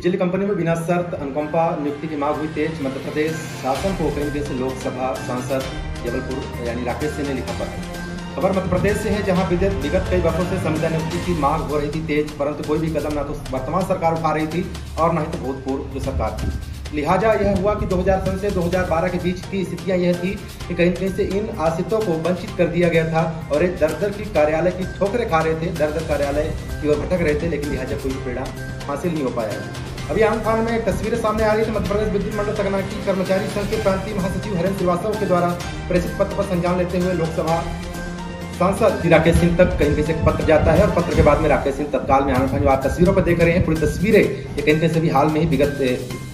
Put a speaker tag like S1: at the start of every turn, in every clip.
S1: बिजली कंपनी में बिना शर्त अनुकंपा नियुक्ति की मांग हुई तेज। मध्य प्रदेश शासन को कई दिन से लोकसभा सांसद जबलपुर यानी राकेश सिंह ने लिखा पत्र। खबर मध्य प्रदेश से है, जहां विगत कई वर्षों से संविदा नियुक्ति की मांग हो रही थी तेज, परंतु कोई भी कदम ना तो वर्तमान सरकार उठा रही थी और न ही तो भूतपूर्व जो सरकार थी। लिहाजा यह हुआ कि 2000 से 2012 के बीच की स्थितियां यह थी कि कहीं कहीं से इन आश्रितों को वंचित कर दिया गया था और एक दर की कार्यालय की ठोकरें खा रहे थे, दर कार्यालय की ओर भटक रहे थे, लेकिन लिहाजा कोई परिणाम हासिल नहीं हो पाया। अभी आमखान में एक तस्वीरें सामने आ रही थी। मध्य प्रदेश विद्युत मंडल तकनीकी कर्मचारी संघ के प्रांतीय महासचिव हरेंद्र श्रीवास्तव के द्वारा प्रेषित पत्र पर संज्ञान लेते हुए लोकसभा सांसद राकेश सिंह तक कहीं कहीं से पत्र जाता है और पत्र के बाद में राकेश सिंह तत्काल में आनंद आप तस्वीरों पर देख रहे हैं। पूरी तस्वीरें ये कहीं कहीं से भी हाल में ही विगत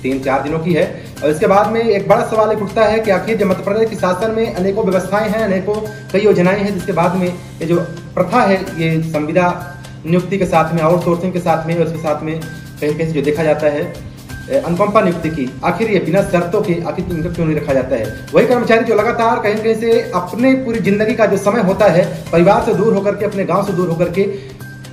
S1: 3-4 दिनों की है। और इसके बाद में एक बड़ा सवाल उठता है कि आखिर जब मध्य प्रदेश के शासन में अनेकों व्यवस्थाएं हैं, अनेकों कई योजनाएं हैं, जिसके बाद में ये जो प्रथा है ये संविदा नियुक्ति के साथ में आउटसोर्सिंग के साथ में और उसके साथ में कहीं कहीं जो देखा जाता है अनुकंपा नियुक्ति की, आखिर ये बिना शर्तों के आखिर इनको क्यों नहीं रखा जाता है। वही कर्मचारी जो लगातार कहीं कहीं से अपने पूरी जिंदगी का जो समय होता है परिवार से दूर होकर के, अपने गांव से दूर होकर के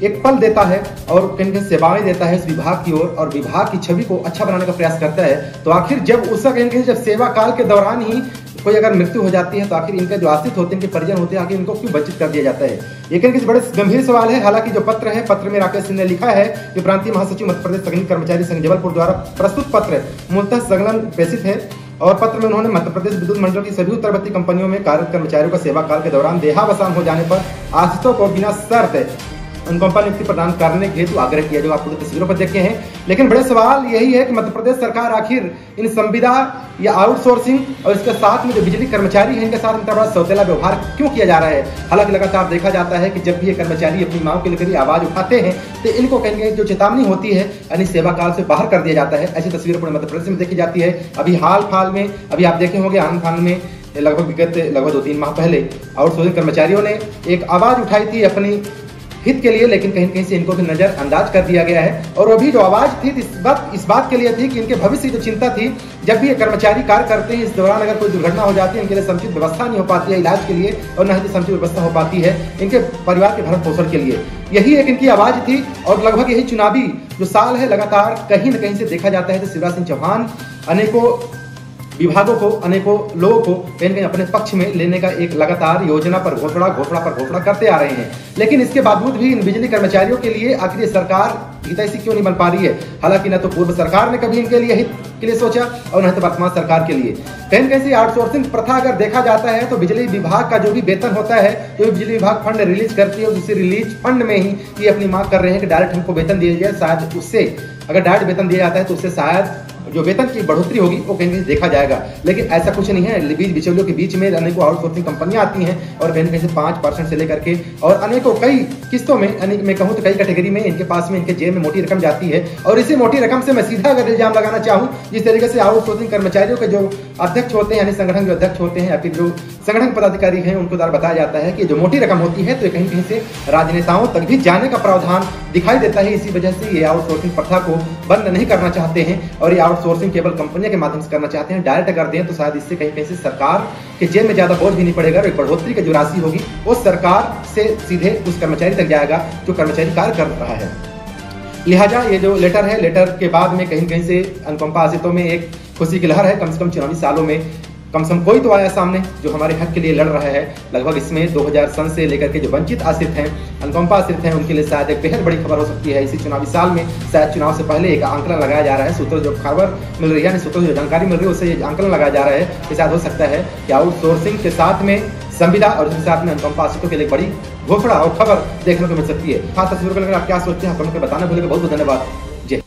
S1: एक पल देता है और कहीं कहीं सेवाएं देता है इस विभाग की ओर और विभाग की छवि को अच्छा बनाने का प्रयास करता है, तो आखिर जब उसका कहीं कहीं जब सेवा काल के दौरान ही कोई अगर मृत्यु हो जाती है तो आखिर इनके जो आश्रित होते हैं, इनके परिजन होते हैं, आखिर इनको क्यों वंचित कर दिया जाता है। ये कहीं बड़े गंभीर सवाल है। हालांकि जो पत्र है, पत्र में राकेश सिंह ने लिखा है कि प्रांतीय महासचिव मध्य प्रदेश तकनीकी कर्मचारी संघ जबलपुर द्वारा प्रस्तुत पत्र मूलतः संलग्न प्रेषित है और पत्र में उन्होंने मध्य प्रदेश विद्युत मंडल की सभी उत्तरवर्ती कंपनियों में कार्यरत कर्मचारियों का सेवा काल के दौरान देहावसान हो जाने पर आश्रितों को बिना शर्त अनुकंपा नियुक्ति प्रदान करने के हेतु आग्रह किया, जो आप पूरी तस्वीरों पर देखे हैं। लेकिन बड़े सवाल यही है कि मध्य प्रदेश सरकार आखिर इन संविदा या आउटसोर्सिंग और इसके साथ में जो बिजली कर्मचारी हैं इनके साथ इतना बड़ा सौतेला व्यवहार क्यों किया जा रहा है। हालांकि लगातार देखा जाता है कि जब भी ये कर्मचारी अपनी मांग के लेकर आवाज उठाते हैं तो इनको कहीं कहीं जो चेतावनी होती है यानी सेवा काल से बाहर कर दिया जाता है। ऐसी तस्वीरें पूरे मध्य प्रदेश में देखी जाती है। अभी हाल में अभी आप देखे होंगे आनंद में लगभग 2-3 माह पहले आउटसोर्सिंग कर्मचारियों ने एक आवाज उठाई थी अपनी हित के लिए, लेकिन कहीं कहीं से इनको भी नजरअंदाज कर दिया गया है। और वो भी जो आवाज थी इस बात के लिए थी कि इनके भविष्य की जो चिंता थी, जब भी ये कर्मचारी कार्य करते हैं इस दौरान अगर कोई दुर्घटना हो जाती है इनके लिए समुचित व्यवस्था नहीं हो पाती है इलाज के लिए और न ही समुचित व्यवस्था हो पाती है इनके परिवार के भरण पोषण के लिए। यही एक इनकी आवाज थी और लगभग यही चुनावी जो साल है लगातार कहीं न कहीं से देखा जाता है कि शिवराज सिंह चौहान अनेकों विभागों को, अनेकों लोगों को कहीं न कहीं अपने पक्ष में लेने का एक लगातार योजना पर घोषणा करते आ रहे हैं। लेकिन इसके बावजूद भी इन बिजली कर्मचारियों के लिए आखिर ये सरकार हितैषी क्यों नहीं बन पा रही है। हालांकि न तो पूर्व सरकार ने कभी इनके लिए हित के लिए सोचा और न तो वर्तमान सरकार के लिए। कहीं कहीं से आउटसोर्सिंग प्रथा अगर देखा जाता है तो बिजली विभाग का जो भी वेतन होता है, जो बिजली विभाग फंड रिलीज करती है, उसी रिलीज फंड में ही ये अपनी मांग कर रहे हैं कि डायरेक्ट हमको वेतन दिया जाए। शायद उससे अगर डायरेक्ट वेतन दिया जाता है तो उससे शायद जो वेतन की बढ़ोतरी होगी वो कहीं कहीं देखा जाएगा, लेकिन ऐसा कुछ नहीं है। बीच बिचौलियों के बीच में अनेकों आउटसोर्सिंग कंपनियां आती हैं और कहीं कहीं से 5% से लेकर के और अनेकों कई किस्तों में, मैं कहूँ तो कई कैटेगरी में इनके पास में इनके जेब में मोटी रकम जाती है। और इसी मोटी रकम से मैं सीधा अगर इल्जाम लगाना चाहूँ, जिस तरीके से आउटसोर्सिंग कर्मचारियों के जो अध्यक्ष होते हैं यानी संगठन के अध्यक्ष होते हैं या फिर जो संगठन पदाधिकारी हैं उनको द्वारा बताया जाता है कि जो मोटी रकम होती है तो कहीं कहीं से राजनेताओं तक भी जाने का प्रावधान दिखाई देता है। इसी वजह से ये आउटसोर्सिंग प्रथा को बंद नहीं करना चाहते हैं और ये आउटसोर्सिंग केवल कंपनियों के माध्यम से करना चाहते हैं। डायरेक्ट कर दें तो शायद इससे कहीं कहीं से सरकार के जेब में ज्यादा बोझ भी नहीं पड़ेगा और बढ़ोतरी की जो राशि होगी वो सरकार से सीधे उस कर्मचारी तक जाएगा जो कर्मचारी कार्य कर रहा है। लिहाजा ये जो लेटर है, लेटर के बाद में कहीं कहीं से अनुकंपा आश्रितों में एक खुशी की लहर है। कम से कम 24 सालों में कम से कम कोई तो आया सामने जो हमारे हक के लिए लड़ रहा है। लगभग इसमें 2000 सन से लेकर के जो वंचित आश्रित हैं, अनुकंपा आश्रित हैं, उनके लिए शायद एक बेहद बड़ी खबर हो सकती है। इसी चुनावी साल में शायद चुनाव से पहले एक आंकलन लगाया जा रहा है। सूत्रों जो खबर मिल रही है, सूत्रों जो जानकारी मिल रही है उससे ये आंकलन लगाया जा रहा है कि शायद हो सकता है कि आउटसोर्सिंग के साथ में संविदा और उसके साथ में अनुकंपा आश्रितों के लिए बड़ी घोषणा और खबर देखने को मिल सकती है। खास तस्वीरों को लेकर आप क्या सोचते हैं कमेंट में बताना भूलिएगा। बहुत बहुत धन्यवाद। जय